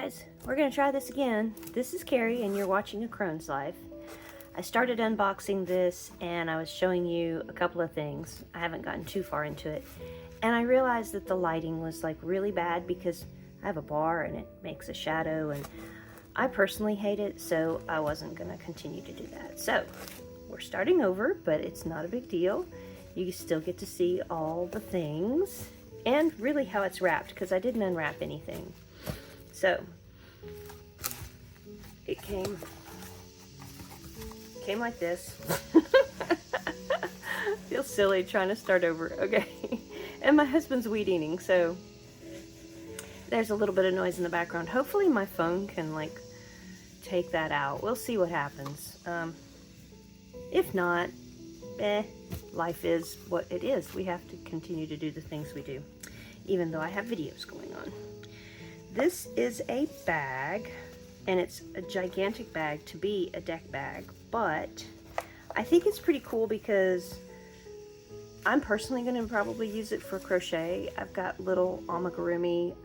guys, we're gonna try this again. This is Carrie and you're watching A Crone's Life. I started unboxing this and I was showing you a couple of things. I haven't gotten too far into it. And I realized that the lighting was like really bad because I have a bar and it makes a shadow and I personally hate it, so I wasn't gonna continue to do that. So we're starting over, but it's not a big deal. You still get to see all the things and really how it's wrapped because I didn't unwrap anything. So it came like this. Feels silly trying to start over. Okay. And my husband's weed eating, so there's a little bit of noise in the background. Hopefully my phone can like take that out. We'll see what happens. If not, life is what it is. We have to continue to do the things we do, even though I have videos going on. This is a bag, and it's a gigantic bag to be a deck bag, but I think it's pretty cool because I'm personally going to probably use it for crochet. I've got little amigurumi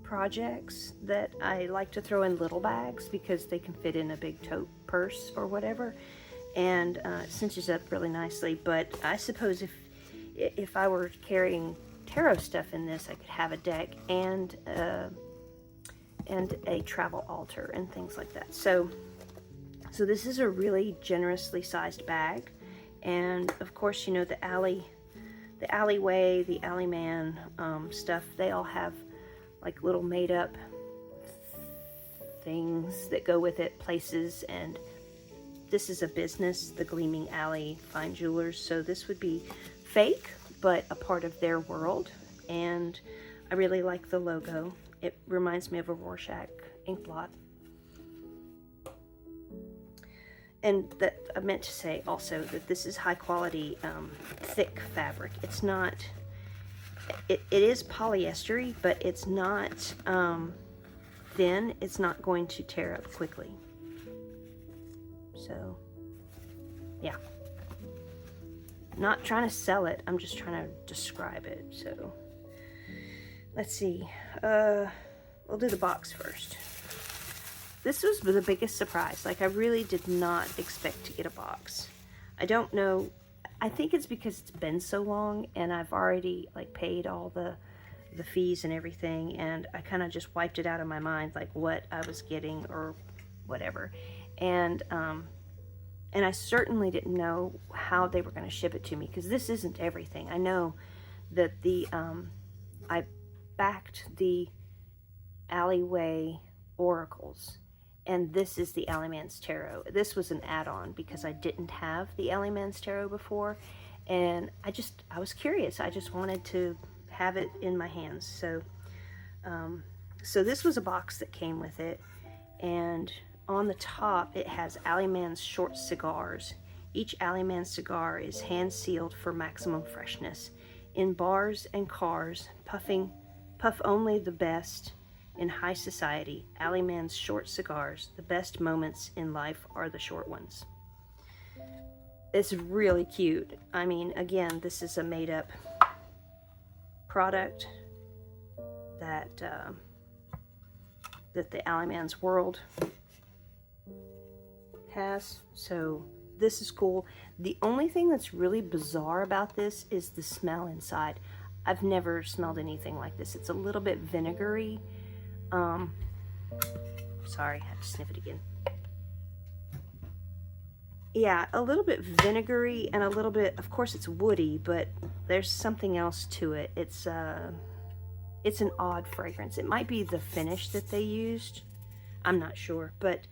projects that I like to throw in little bags because they can fit in a big tote purse or whatever, and it cinches up really nicely. But I suppose if I were carrying tarot stuff in this, I could have a deck and a travel altar and things like that. So this is a really generously sized bag, and of course, you know, the Allyway, the Allyman stuff, they all have like little made up things that go with it, places, and this is a business, the Gleaming Alley Fine Jewelers, so this would be fake but a part of their world, and I really like the logo. It reminds me of a Rorschach ink blot. And that I meant to say also that this is high quality, thick fabric. It's not, it is polyestery, but it's not thin. It's not going to tear up quickly. So, yeah. Not trying to sell it, I'm just trying to describe it. So let's see, we'll do the box first. This was the biggest surprise. Like, I really did not expect to get a box. I don't know, I think it's because it's been so long and I've already like paid all the fees and everything, and I kind of just wiped it out of my mind, like what I was getting or whatever. And I certainly didn't know how they were going to ship it to me, because this isn't everything. I know that I backed the Allyway Oracles, and this is the Allyman Tarot. This was an add-on because I didn't have the Allyman Tarot before, and I was curious. I just wanted to have it in my hands. So, so this was a box that came with it, and on the top, it has Allyman's short cigars. Each Allyman cigar is hand-sealed for maximum freshness. In bars and cars, puff only the best in high society. Allyman's short cigars. The best moments in life are the short ones. It's really cute. I mean, again, this is a made-up product that the Allyman's world has, so this is cool. The only thing that's really bizarre about this is the smell inside. I've never smelled anything like this. It's a little bit vinegary. Sorry, I had to sniff it again. Yeah, a little bit vinegary and a little bit, of course it's woody, but there's something else to it. It's an odd fragrance. It might be the finish that they used. I'm not sure, but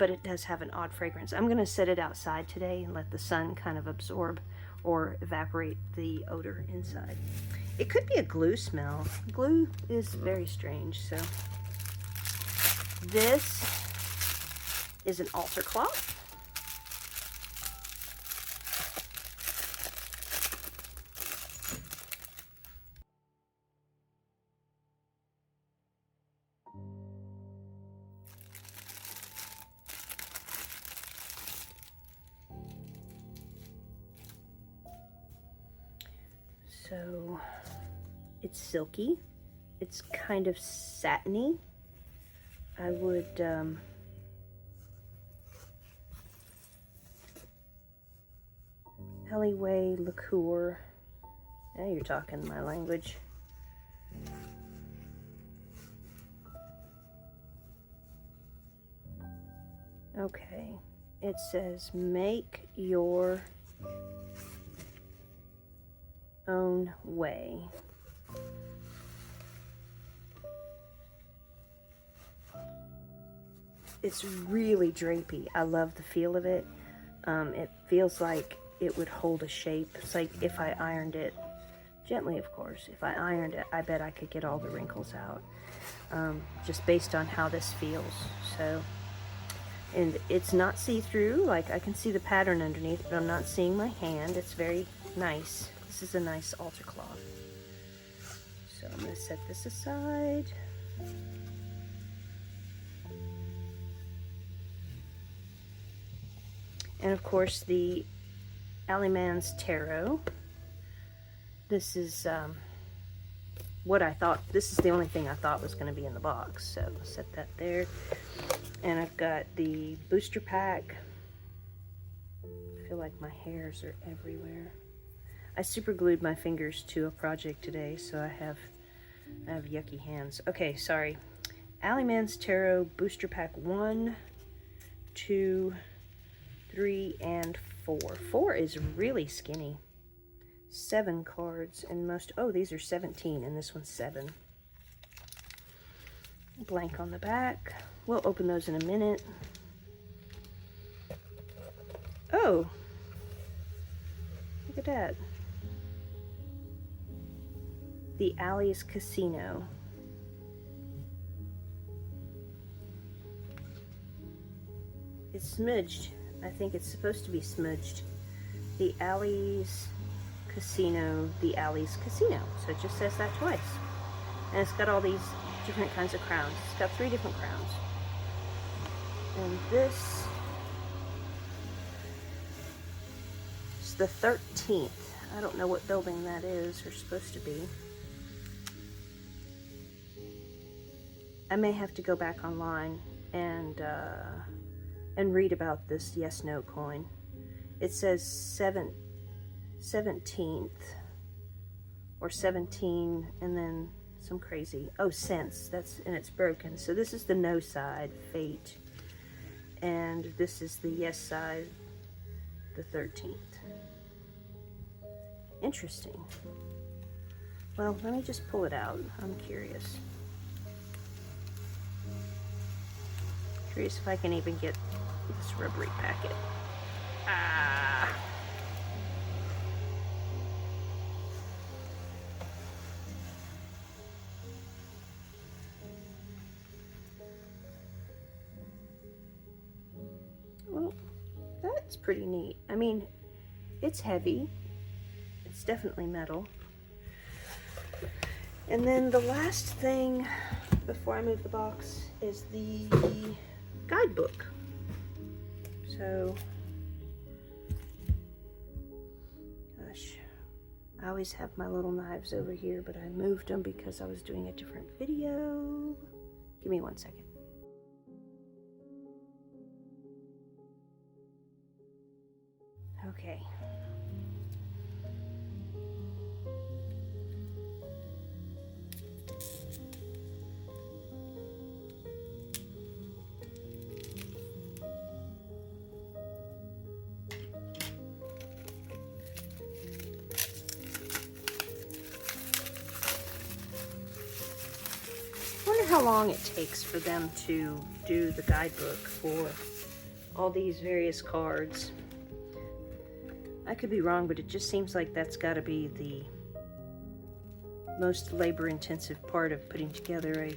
it does have an odd fragrance. I'm going to set it outside today and let the sun kind of absorb or evaporate the odor inside. It could be a glue smell. Glue is very strange. So this is an altar cloth. So it's silky It's kind of satiny. I would Allyway liqueur. Now you're talking my language. Okay, it says make your own way. It's really drapey. I love the feel of it. It feels like it would hold a shape. It's like if I ironed it, gently of course, if I ironed it, I bet I could get all the wrinkles out, just based on how this feels. So, and it's not see-through, like I can see the pattern underneath, but I'm not seeing my hand. It's very nice. This is a nice altar cloth. So I'm going to set this aside. And of course the Allyman Tarot. This is what I thought, this is the only thing I thought was going to be in the box. So I'll set that there. And I've got the booster pack. I feel like my hairs are everywhere. I super glued my fingers to a project today, so I have yucky hands. Okay, sorry. Allyman Tarot booster pack 1, 2, 3, and 4. 4 is really skinny. 7 cards, and most, oh, these are 17, and this one's 7. Blank on the back. We'll open those in a minute. Oh, look at that. The Alley's Casino. It's smudged. I think it's supposed to be smudged. The Alley's Casino, the Alley's Casino. So it just says that twice. And it's got all these different kinds of crowns. It's got 3 different crowns. And this is the 13th. I don't know what building that is or supposed to be. I may have to go back online and read about this yes/no coin. It says 17th or 17 and then some crazy, oh, cents. That's, and it's broken. So this is the no side, fate, and this is the yes side, the 13th. Interesting. Well, let me just pull it out. I'm curious. Curious if I can even get this rubbery packet. Ah. Well, that's pretty neat. I mean, it's heavy. It's definitely metal. And then the last thing before I move the box is the guidebook. So, gosh, I always have my little knives over here, but I moved them because I was doing a different video. Give me 1 second. Okay. How long it takes for them to do the guidebook for all these various cards. I could be wrong, but it just seems like that's got to be the most labor-intensive part of putting together a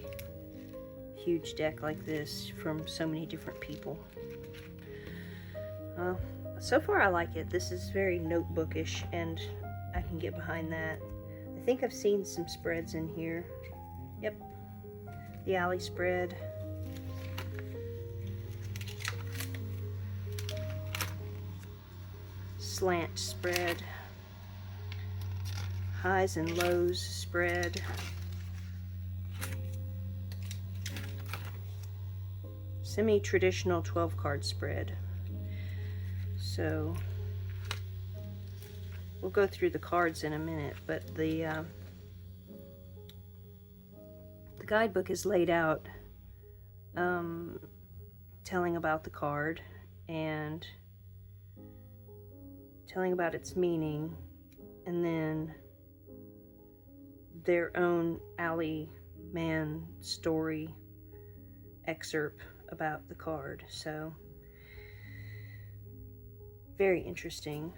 huge deck like this from so many different people. So far I like it. This is very notebookish, and I can get behind that. I think I've seen some spreads in here. Yep. The alley spread. Slant spread. Highs and lows spread. semi-traditional 12 card spread. So we'll go through the cards in a minute, but the guidebook is laid out telling about the card and telling about its meaning, and then their own Allyman story excerpt about the card. So very interesting.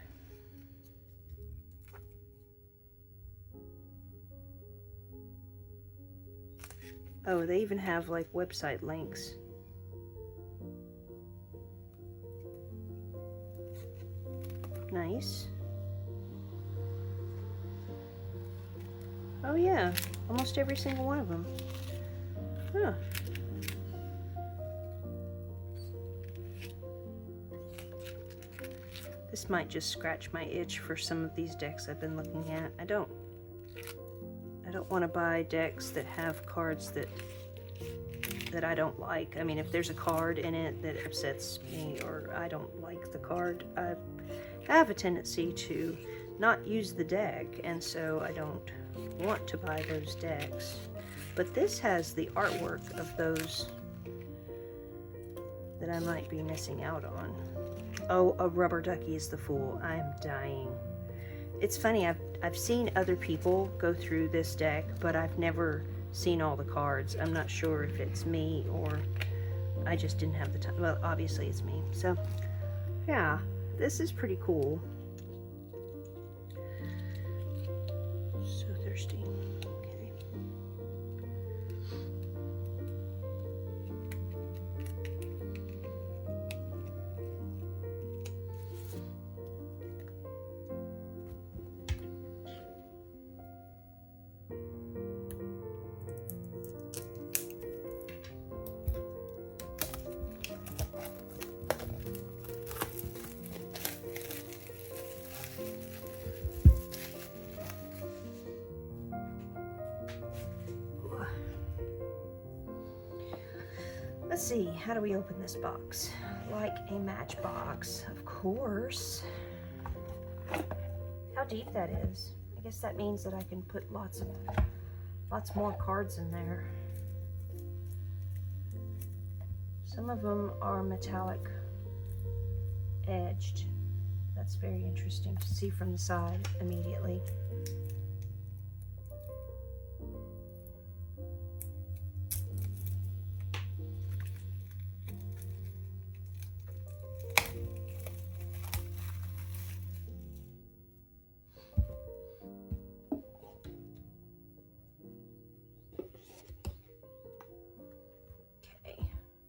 Oh, they even have like website links. Nice. Oh yeah, almost every single one of them. Huh. This might just scratch my itch for some of these decks I've been looking at. I don't want to buy decks that have cards that I don't like. I mean, if there's a card in it that upsets me or I don't like the card, I have a tendency to not use the deck, and so I don't want to buy those decks. But this has the artwork of those that I might be missing out on. Oh, a rubber ducky is the fool. I'm dying. It's funny, I've seen other people go through this deck, but I've never seen all the cards. I'm not sure if it's me or I just didn't have the time. Well, obviously it's me. So, yeah, this is pretty cool. So thirsty. Okay. Let's see, how do we open this box? Like a matchbox, of course. How deep that is. I guess that means that I can put lots more cards in there. Some of them are metallic edged. That's very interesting to see from the side immediately.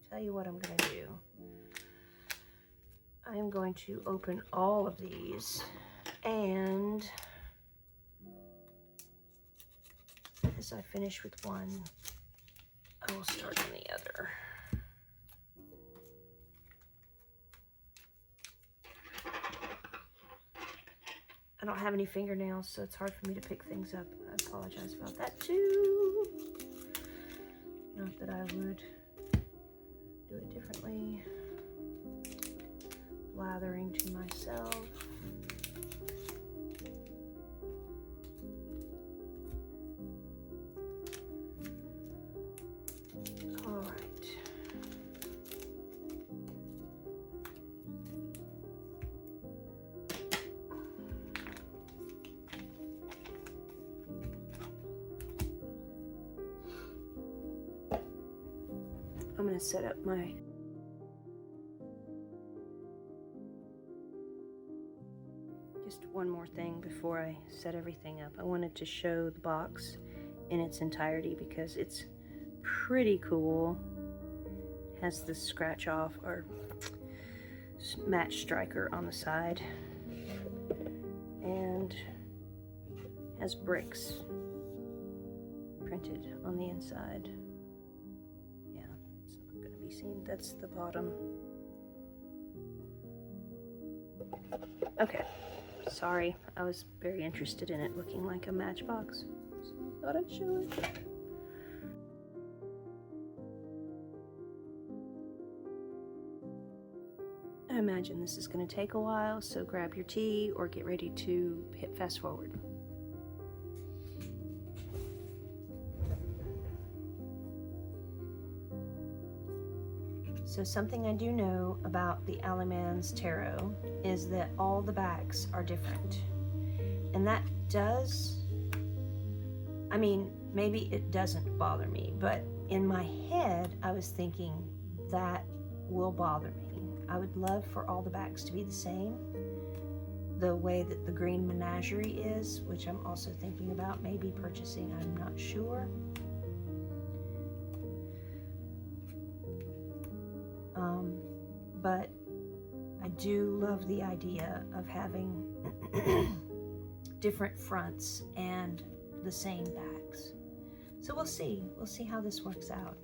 Tell you what I'm going to do. I am going to open all of these, and as I finish with one, I will start on the other. I don't have any fingernails, so it's hard for me to pick things up. I apologize about that too. Not that I would do it differently. Blathering to myself. All right. I'm going to set up my just one more thing before I set everything up. I wanted to show the box in its entirety because it's pretty cool. It has the scratch off or match striker on the side and has bricks printed on the inside. Seen, that's the bottom. Okay, sorry, I was very interested in it looking like a matchbox, so I thought I'd show it. I imagine this is going to take a while, so grab your tea or get ready to hit fast forward. So something I do know about the Allyman Tarot is that all the backs are different. And that does, I mean, maybe it doesn't bother me, but in my head, I was thinking that will bother me. I would love for all the backs to be the same, the way that the green menagerie is, which I'm also thinking about maybe purchasing, I'm not sure. But I do love the idea of having different fronts and the same backs. So we'll see how this works out.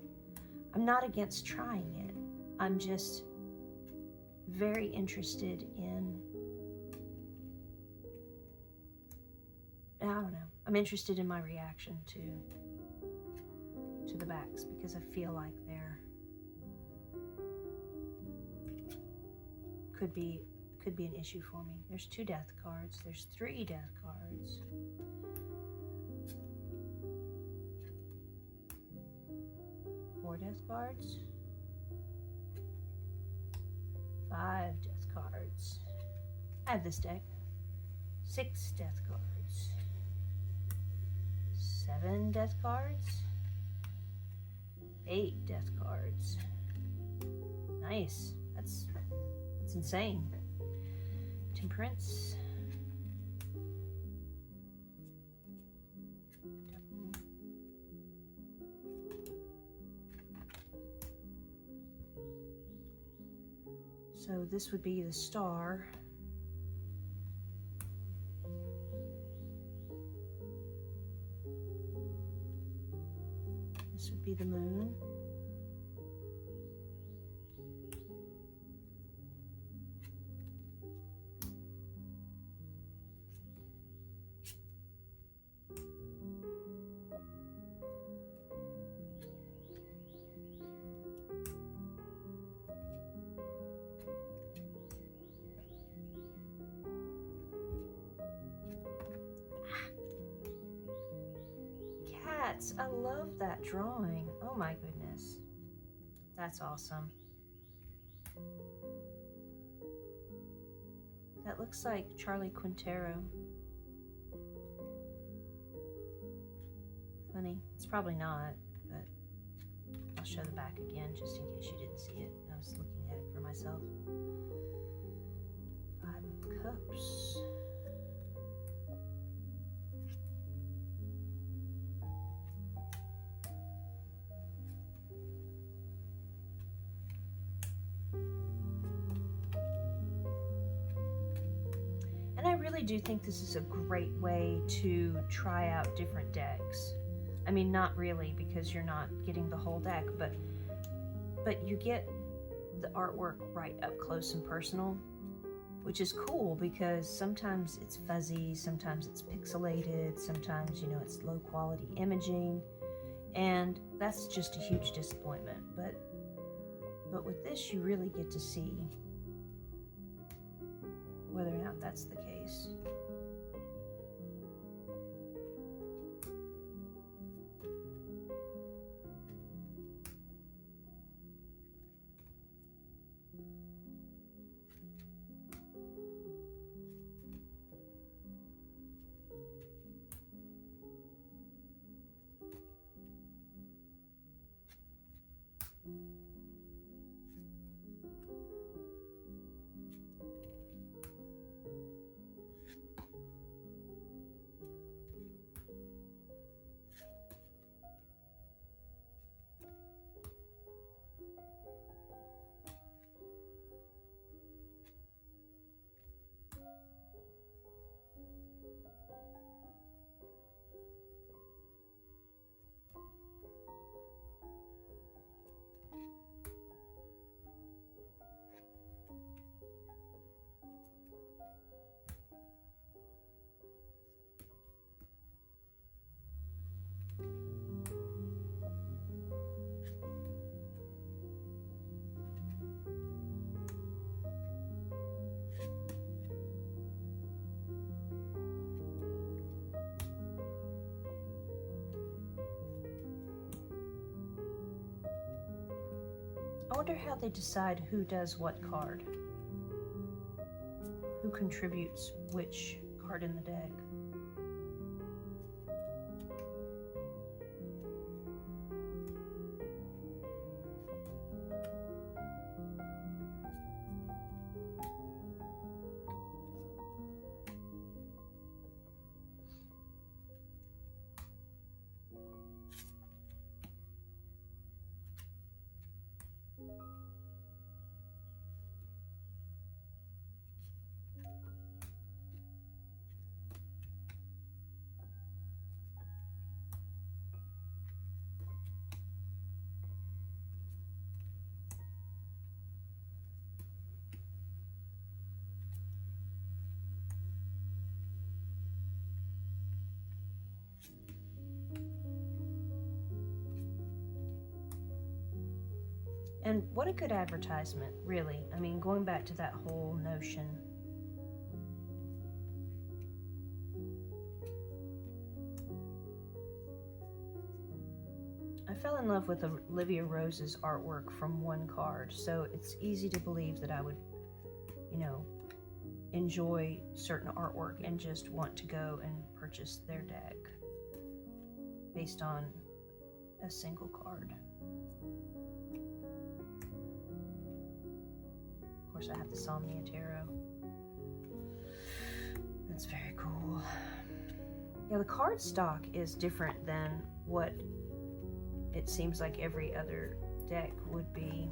I'm not against trying it. I'm just very interested in, I don't know, I'm interested in my reaction to the backs, because I feel like they're could be an issue for me. There's 2 death cards. There's 3 death cards. Four death cards. 5 death cards. I have this deck. 6 death cards. 7 death cards. 8 death cards. Nice. That's insane. Temperance. So this would be the Star. This would be the Moon. I love that drawing. Oh my goodness. That's awesome. That looks like Charlie Quintero. Funny. It's probably not, but I'll show the back again just in case you didn't see it. I was looking at it for myself. 5 of Cups. I really do think this is a great way to try out different decks. I mean, not really, because you're not getting the whole deck, but you get the artwork right up close and personal, which is cool because sometimes it's fuzzy, sometimes it's pixelated, sometimes, you know, it's low quality imaging, and that's just a huge disappointment. But with this, you really get to see whether or not that's the case. wonder how they decide who does what card. Who contributes which card in the deck. And what a good advertisement, really. I mean, going back to that whole notion. I fell in love with Olivia Rose's artwork from one card, so it's easy to believe that I would, you know, enjoy certain artwork and just want to go and purchase their deck based on a single card. Of course, I have the Somnia Tarot. That's very cool. Yeah, the card stock is different than what it seems like every other deck would be.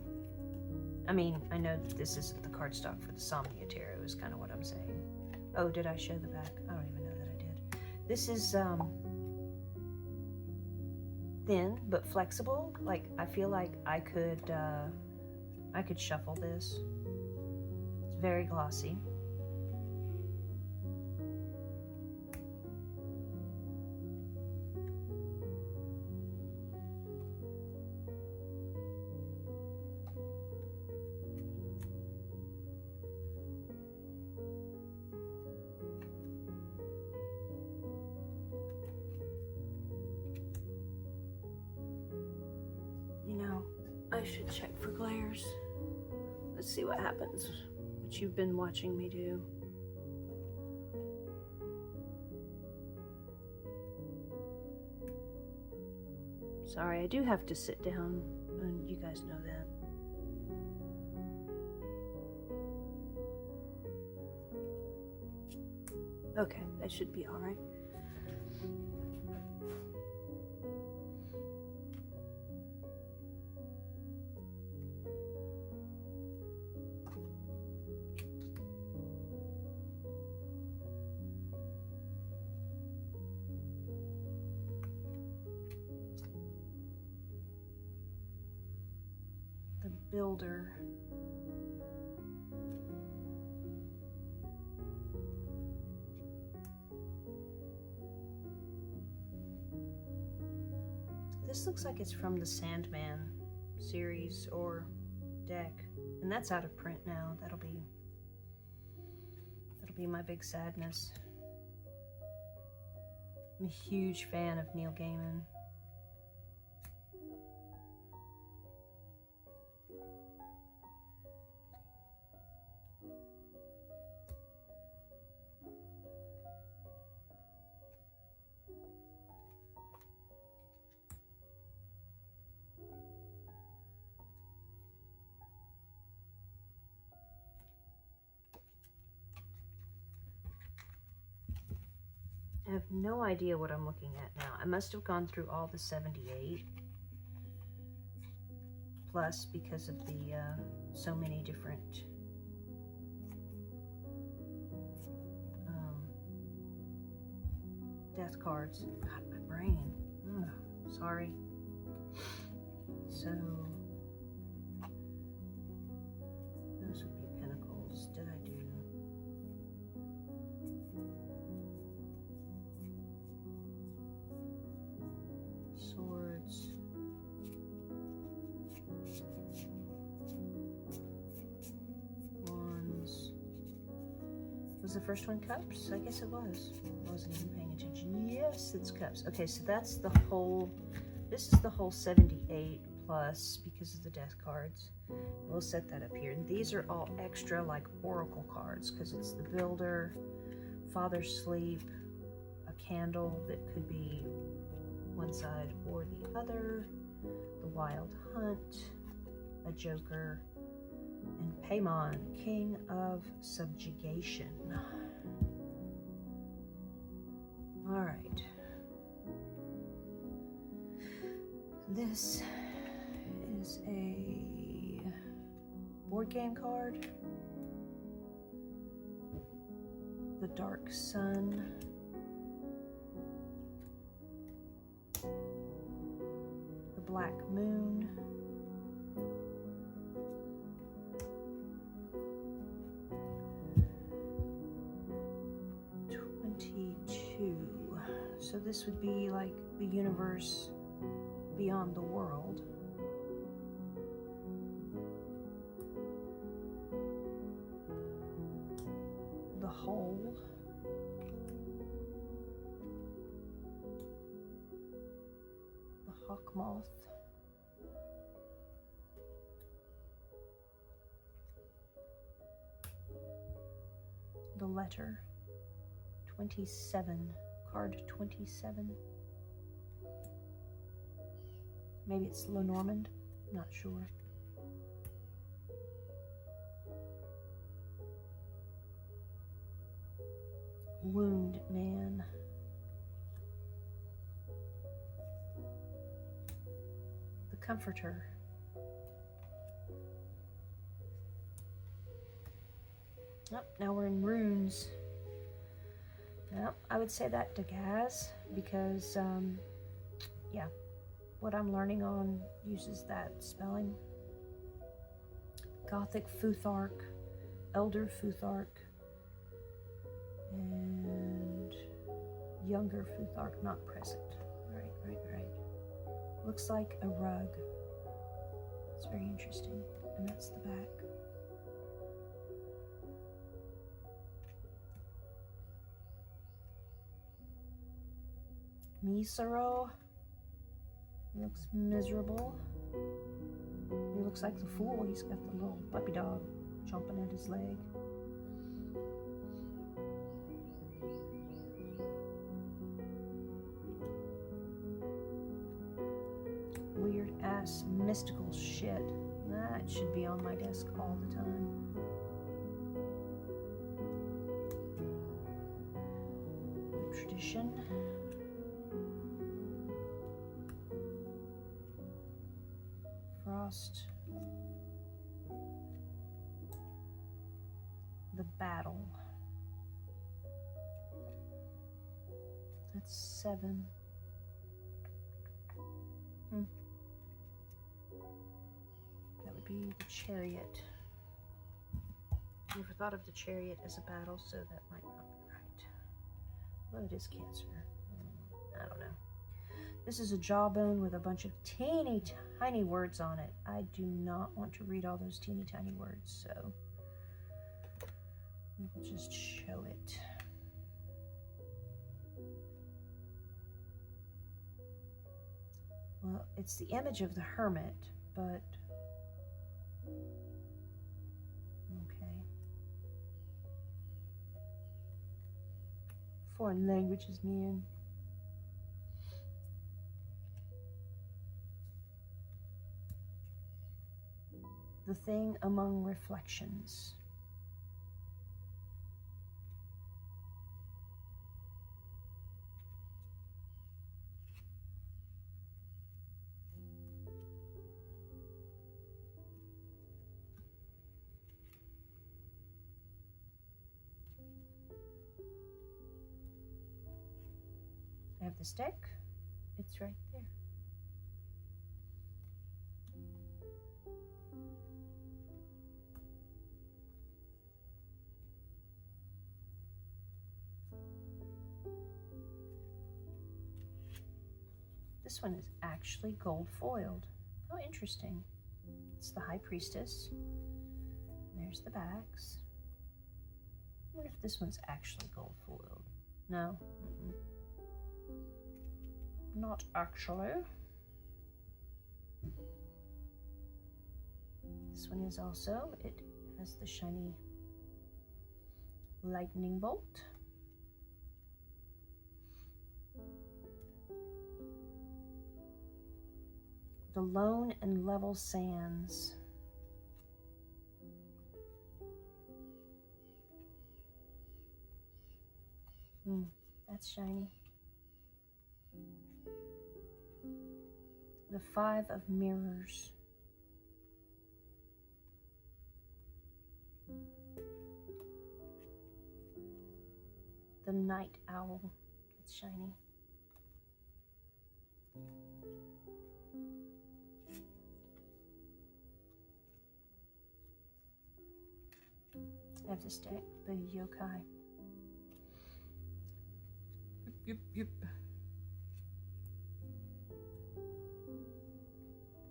I mean, I know that this isn't the card stock for the Somnia Tarot, is kind of what I'm saying. Oh, did I show the back? I don't even know that I did. This is thin but flexible. Like, I feel like I could shuffle this. It's very glossy. I should check for glares. Let's see what happens, what you've been watching me do. Sorry, I do have to sit down, and you guys know that. Okay, that should be all right. Builder. This looks like it's from the Sandman series or deck, and that's out of print now. That'll be my big sadness. I'm a huge fan of Neil Gaiman. I have no idea what I'm looking at now. I must have gone through all the 78 plus because of the so many different death cards. God, my brain. Ugh, sorry. So those would be pentacles. Did I do? Swords. Wands. Was the first one cups? I guess it was. I wasn't even paying attention. Yes, it's cups. Okay, so that's the whole, this is the whole 78 plus because of the death cards. We'll set that up here. And these are all extra like oracle cards because it's the builder, father's sleep, a candle that could be one side or the other, the wild hunt, a joker, and Paimon, king of subjugation. All right. This is a board game card. The Dark Sun. The Black Moon. So this would be like the universe beyond the world. The whole. The hawk moth. The letter. 27. Card 27. Maybe it's Lenormand, not sure. Wound Man. The Comforter. Oh, now we're in runes. Well, I would say that to Gaz because, yeah, what I'm learning on uses that spelling. Gothic Futhark, Elder Futhark, and Younger Futhark not present. Right. Looks like a rug. It's very interesting, and that's the back. Misero. He looks miserable. He looks like the fool. He's got the little puppy dog chomping at his leg. Weird ass mystical shit. That should be on my desk all the time. Tradition. Frost. The battle. That's 7. That would be the Chariot. Never thought of the Chariot as a battle, so that might not be right. Well, it is Cancer. I don't know. This is a jawbone with a bunch of teeny tiny words on it. I do not want to read all those teeny tiny words, so we'll just show it. Well, it's the image of the hermit, but okay. Foreign languages, man. The thing among reflections. I have this deck. It's right there. This one is actually gold foiled. Oh, interesting. It's the High Priestess. There's the backs. I wonder if this one's actually gold foiled. No. Not actually. This one is also, it has the shiny lightning bolt. The Lone and Level Sands. That's shiny. The Five of Mirrors. The Night Owl. It's shiny. I have this deck, the Yokai. Yep.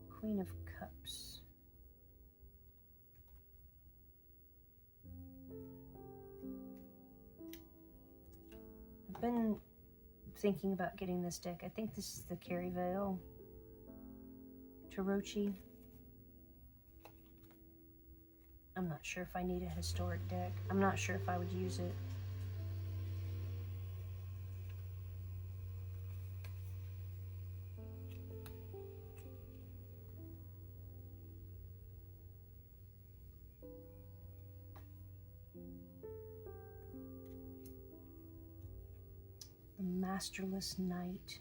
Queen of Cups. I've been thinking about getting this deck. I think this is the Carrie Vale Tarot. I'm not sure if I need a historic deck. I'm not sure if I would use it. The Masterless Knight.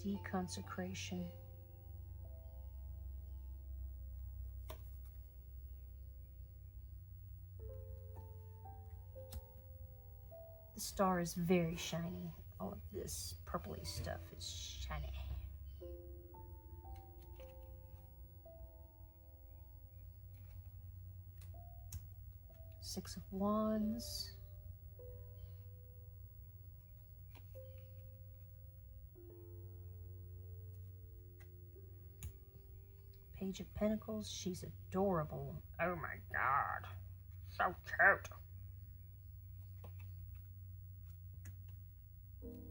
Deconsecration. The star is very shiny. All of this purpley stuff is shiny. Six of Wands. Page of Pentacles. She's adorable. Oh my God. So cute.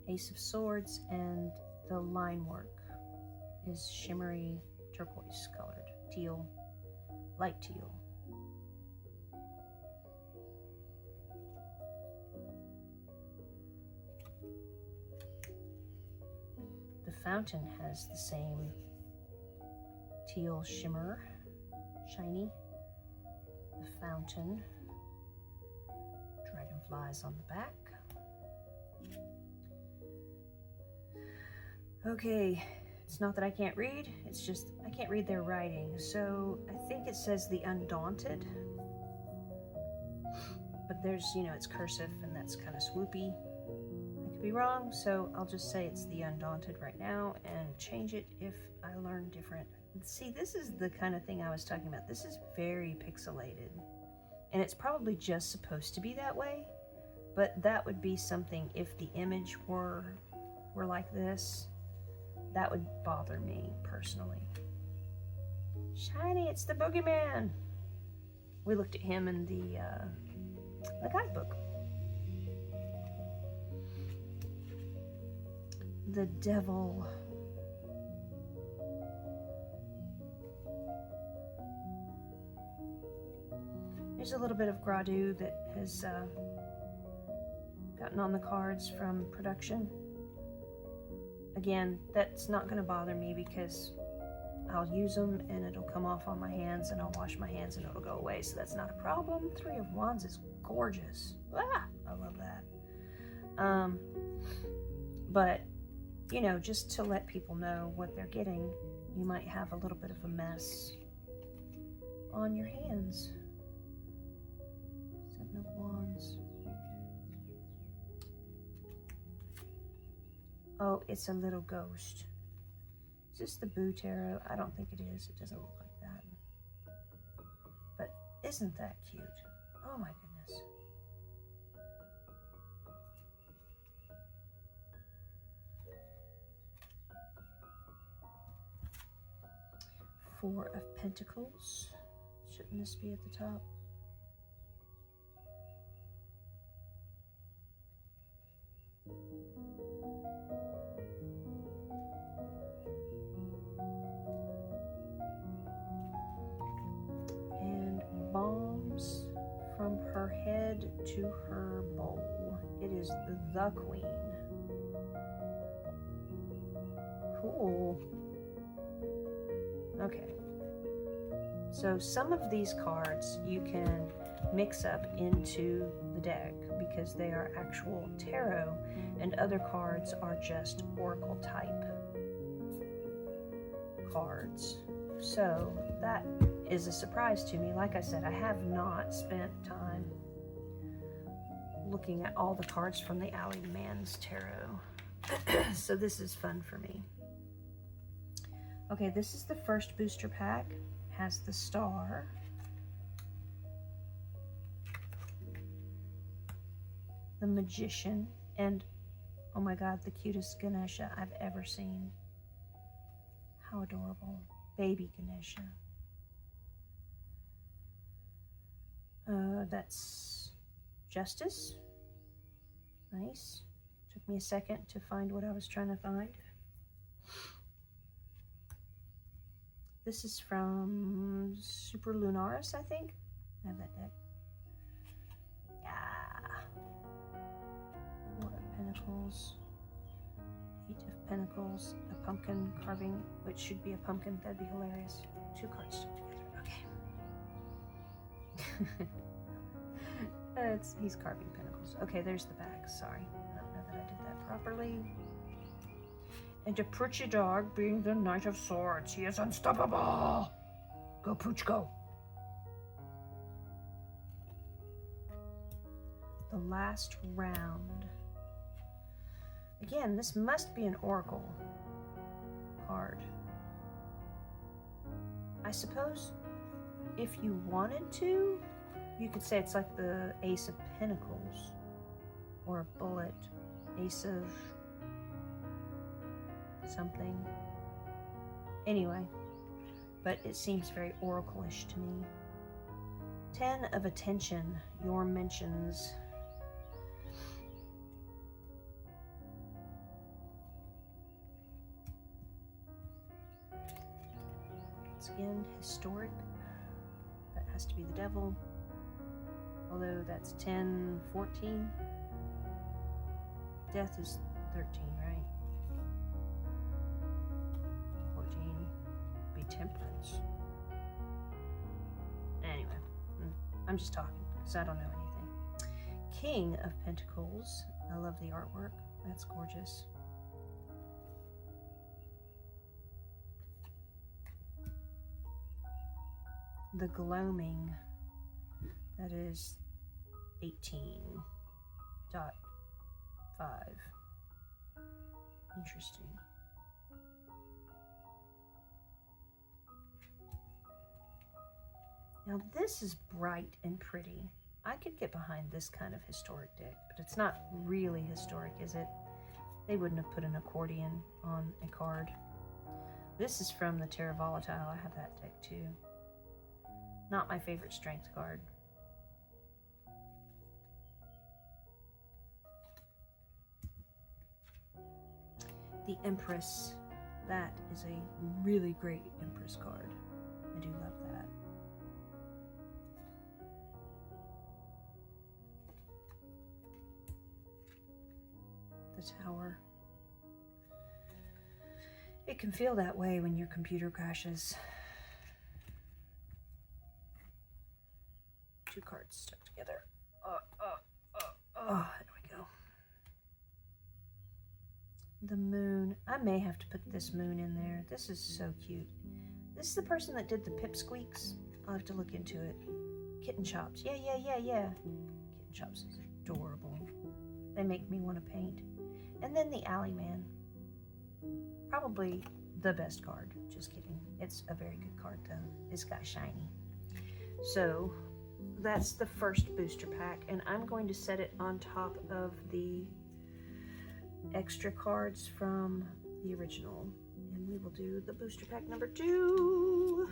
Ace of Swords, and the line work is shimmery turquoise colored. Teal. Light teal. The Fountain has the same teal shimmer, shiny. The Fountain. Dragonflies on the back. Okay, it's not that I can't read, it's just I can't read their writing. So I think it says the Undaunted, but there's, you know, it's cursive and that's kind of swoopy. I could be wrong, so I'll just say it's the Undaunted right now and change it if I learn different. See, this is the kind of thing I was talking about. This is very pixelated, and it's probably just supposed to be that way, but that would be something if the image were like this. That would bother me personally. Shiny, it's the boogeyman. We looked at him in the guidebook. The Devil. There's a little bit of Gradu that has gotten on the cards from production. Again, that's not going to bother me because I'll use them and it'll come off on my hands and I'll wash my hands and it'll go away, so that's not a problem. Three of Wands is gorgeous. Ah, I love that. But, you know, just to let people know what they're getting, you might have a little bit of a mess on your hands. Seven of Wands. Oh, it's a little ghost. Is this the Boo Tarot? I don't think it is. It doesn't look like that. But isn't that cute? Oh my goodness. Four of Pentacles. Shouldn't this be at the top? into her bowl. It is the Queen. Cool. Okay. So some of these cards you can mix up into the deck because they are actual tarot, and other cards are just oracle type cards. So that is a surprise to me. Like I said, I have not spent time looking at all the cards from the Allyman Tarot. So this is fun for me. Okay, this is the first booster pack. Has the star. The Magician, and oh my god, the cutest Ganesha I've ever seen. How adorable. Baby Ganesha. That's Justice. Nice. Took me a second to find what I was trying to find. This is from Super Lunaris, I think. I have that deck. Yeah. Four of Pentacles. Eight of Pentacles. A pumpkin carving, which should be a pumpkin. That'd be hilarious. Two cards stuck together. Okay. He's carving pentacles. Okay, there's the back. Sorry. I don't know that I did that properly. And a Poochie dog, being the Knight of Swords, he is unstoppable. Go, Pooch, go. The last round. Again, this must be an oracle card. I suppose if you wanted to, you could say it's like the Ace of Pentacles or a bullet, Ace of something. Anyway, but it seems very oracle-ish to me. 10 of Attention, your mentions. Once again, historic. That has to be the Devil. Although that's 10, 14. Death is 13, right? Temperance. Anyway, I'm just talking because I don't know anything. King of Pentacles. I love the artwork. That's gorgeous. The Gloaming. That is 18.5. Interesting. Now this is bright and pretty. I could get behind this kind of historic deck, but it's not really historic, is it? They wouldn't have put an accordion on a card. This is from the Terra Volatile. I have that deck too. Not my favorite strength card. The Empress. That is a really great Empress card. I do love that. The Tower. It can feel that way when your computer crashes. Two cards stuck together. There we go. The Moon. I may have to put this Moon in there. This is so cute. This is the person that did the Pipsqueaks. I'll have to look into it. Kitten Chops. Yeah. Kitten Chops is adorable. They make me want to paint. And then the Allyman. Probably the best card. Just kidding. It's a very good card though. This guy's shiny. So that's the first booster pack, and I'm going to set it on top of the extra cards from the original. And we will do the booster pack number 2.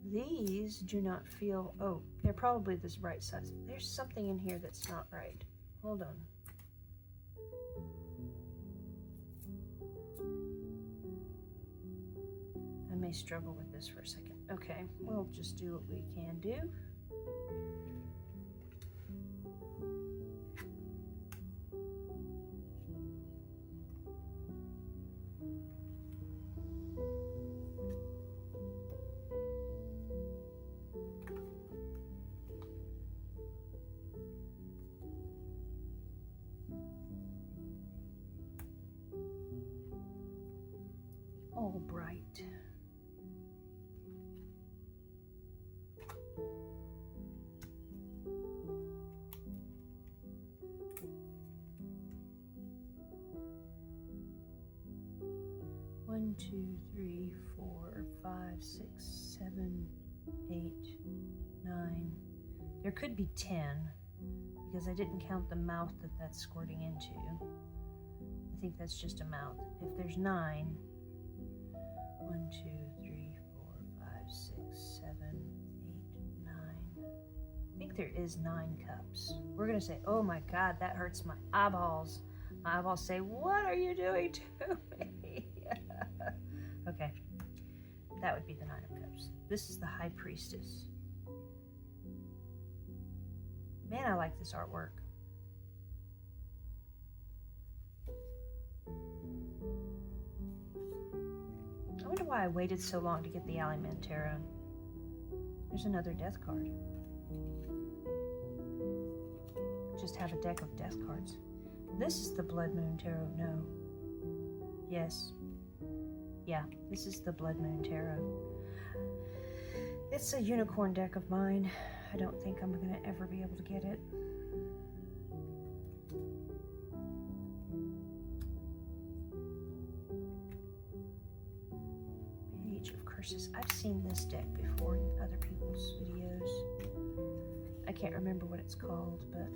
These do not feel, oh, they're probably this right size. There's something in here that's not right. Hold on. may struggle with this for a second. Okay, we'll just do what we can do. All bright. One, two, three, 4, 5, 6, 7, 8, 9. There could be 10 because I didn't count the mouth that that's squirting into. I think that's just a mouth. If there's 9, 1, 2, 3, 4, 5, 6, 7, 8, 9. I think there is 9 cups. We're going to say, oh my God, that hurts my eyeballs. My eyeballs say, what are you doing to me? Okay, that would be the 9 of Cups. This is the High Priestess. Man, I like this artwork. I wonder why I waited so long to get the Allyman Tarot. There's another death card. Just have a deck of death cards. This is the Blood Moon Tarot. No. Yes. Yeah, this is the Blood Moon Tarot. It's a unicorn deck of mine. I don't think I'm going to ever be able to get it. Page of Curses. I've seen this deck before in other people's videos. I can't remember what it's called, but...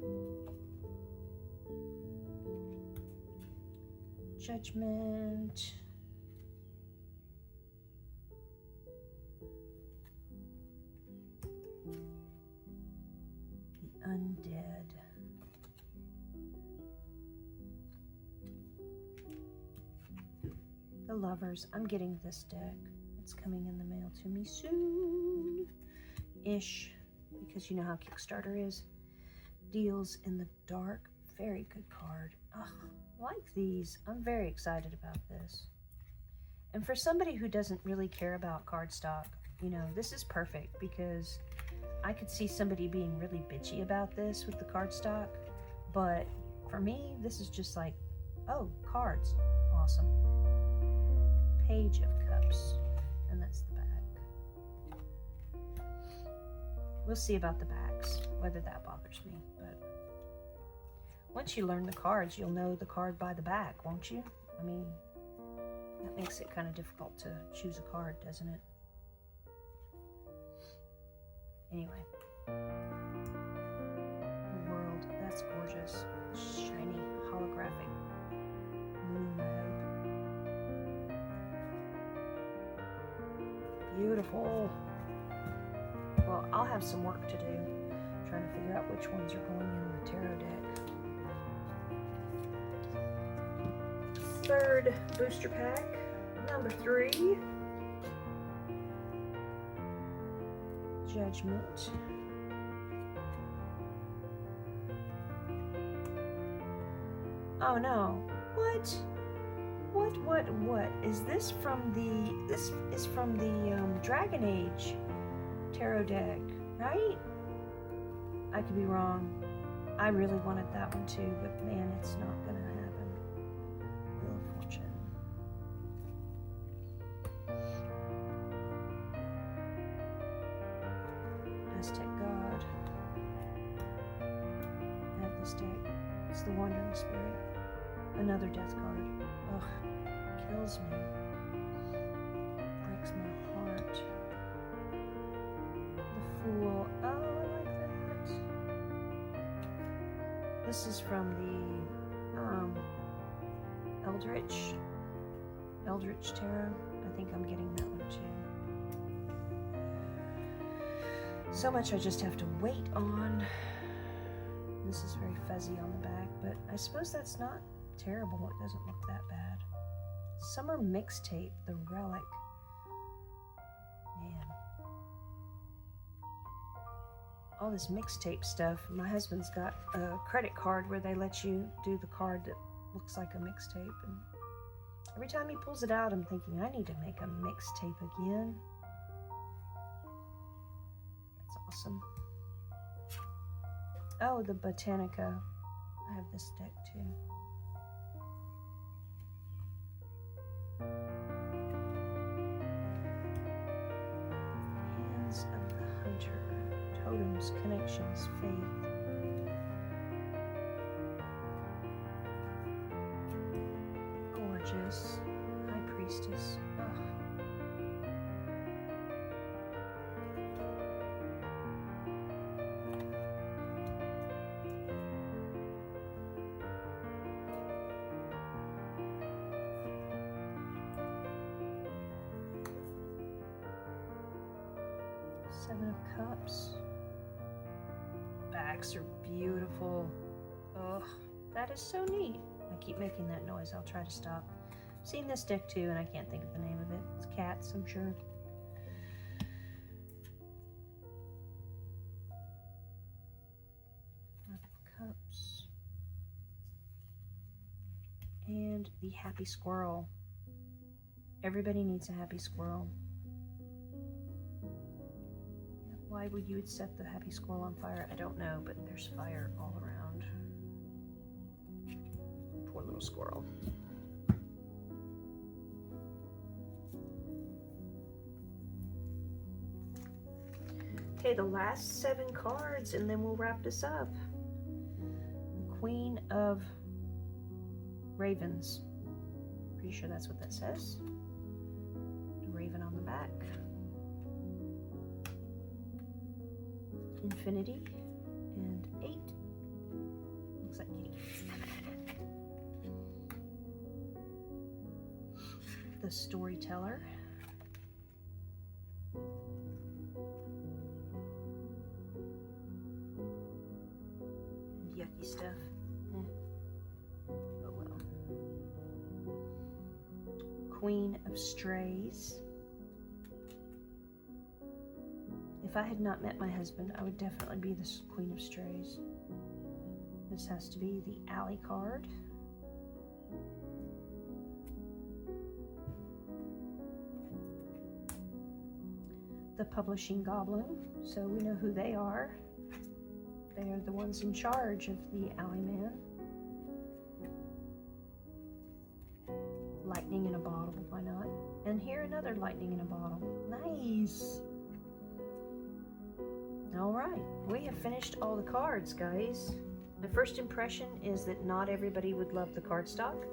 Judgment... Undead. The Lovers. I'm getting this deck. It's coming in the mail to me soon-ish, because you know how Kickstarter is. Deals in the Dark. Very good card. Ugh, I like these. I'm very excited about this. And for somebody who doesn't really care about cardstock, you know, this is perfect because I could see somebody being really bitchy about this with the cardstock, but for me, this is just like, oh, cards. Awesome. Page of Cups. And that's the back. We'll see about the backs, whether that bothers me, but once you learn the cards, you'll know the card by the back, won't you? I mean, that makes it kind of difficult to choose a card, doesn't it? Anyway. The World. That's gorgeous. Shiny, holographic moon robe. Beautiful. Well, I'll have some work to do trying to figure out which ones are going in the tarot deck. Third booster pack, number 3. Judgment. Oh no. What? What? Is this from the... This is from the Dragon Age tarot deck, right? I could be wrong. I really wanted that one too, but man, it's not gonna happen. Wheel of Fortune. Aztec God. I have this deck. It's the Wandering Spirit. Another death card. Ugh. Kills me. Breaks my heart. The Fool. Oh, I like that. This is from the Eldritch Tarot. I think I'm getting that one too. So much I just have to wait on. This is very fuzzy on the back, but I suppose that's not terrible. It doesn't look that bad. Summer Mixtape, The Relic. all this mixtape stuff. My husband's got a credit card where they let you do the card that looks like a mixtape, and every time he pulls it out, I'm thinking, I need to make a mixtape again. That's awesome. Oh, the Botanica. I have this deck too. Hands of the Hunter. Totems, Connections, Faith. Gorgeous. High Priestess. Ugh. Seven of Cups. Backs are beautiful. Oh, that is so neat. I keep making that noise. I'll try to stop. I've seen this deck too, and I can't think of the name of it. It's cats, I'm sure. Five of Cups. And the Happy Squirrel. Everybody needs a happy squirrel. Why would you set the happy squirrel on fire? I don't know, but there's fire all around. Poor little squirrel. Okay, the last 7 cards, and then we'll wrap this up. The Queen of Ravens. Pretty sure that's what that says. The raven on the back. Infinity and 8. Looks like kitty. The Storyteller. And yucky stuff. Oh well. Queen of Strays. If I had not met my husband, I would definitely be the Queen of Strays. This has to be the Ally card. The Publishing Goblin, so we know who they are. They are the ones in charge of the Allyman. Lightning in a bottle, why not? And here another lightning in a bottle. Nice! Alright, we have finished all the cards, guys. My first impression is that not everybody would love the cardstock.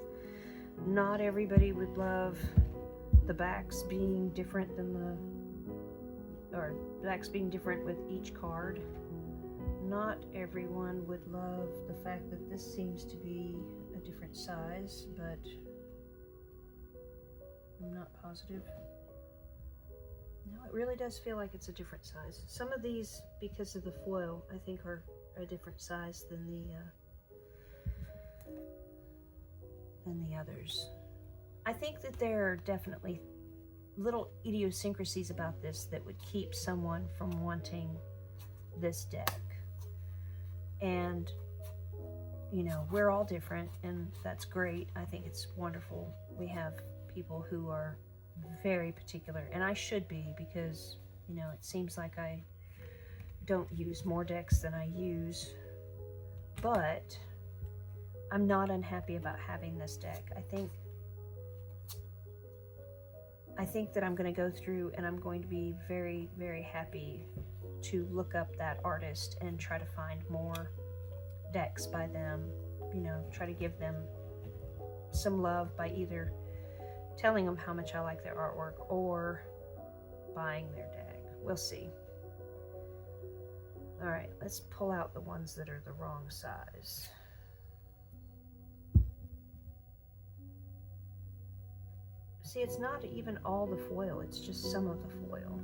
Not everybody would love the backs being different than or backs being different with each card. Not everyone would love the fact that this seems to be a different size, but I'm not positive. No, it really does feel like it's a different size. Some of these, because of the foil, I think are a different size than the others. I think that there are definitely little idiosyncrasies about this that would keep someone from wanting this deck. And, you know, we're all different, and that's great. I think it's wonderful. We have people who are very particular, and I should be, because, you know, it seems like I don't use more decks than I use, but I'm not unhappy about having this deck. I think that I'm going to go through and I'm going to be very, very happy to look up that artist and try to find more decks by them, you know, try to give them some love by either telling them how much I like their artwork or buying their deck. We'll see. All right, let's pull out the ones that are the wrong size. See, it's not even all the foil, it's just some of the foil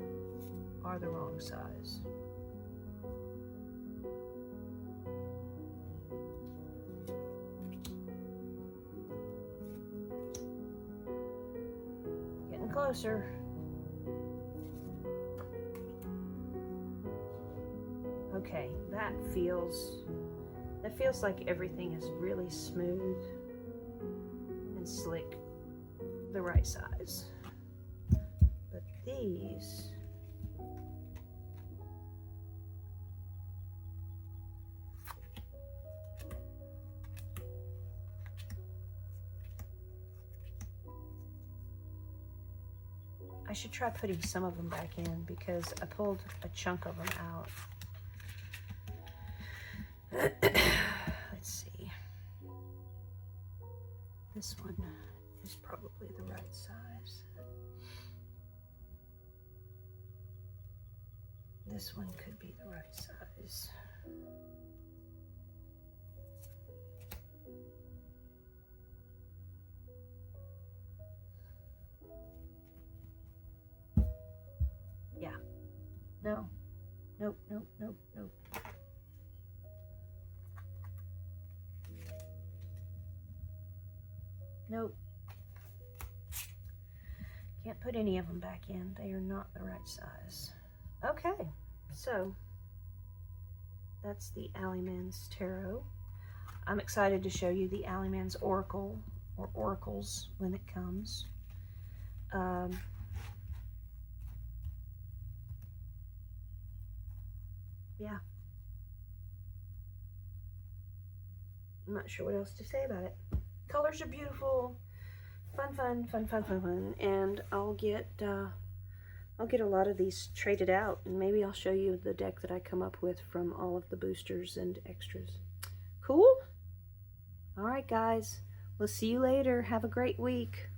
are the wrong size. Getting closer. Okay, that feels like everything is really smooth and slick, the right size. But these, I should try putting some of them back in because I pulled a chunk of them out. Let's see. This one is probably the right size. This one could be the right size. Yeah. No. Nope, nope, nope, nope. Nope. Can't put any of them back in. They are not the right size. Okay, so that's the Allyman's Tarot. I'm excited to show you the Allyman's Oracle, or Oracles, when it comes. Yeah. I'm not sure what else to say about it. Colors are beautiful. Fun, fun, fun, fun, fun, fun. And I'll get a lot of these traded out, and maybe I'll show you the deck that I come up with from all of the boosters and extras. Cool? All right, guys. We'll see you later. Have a great week.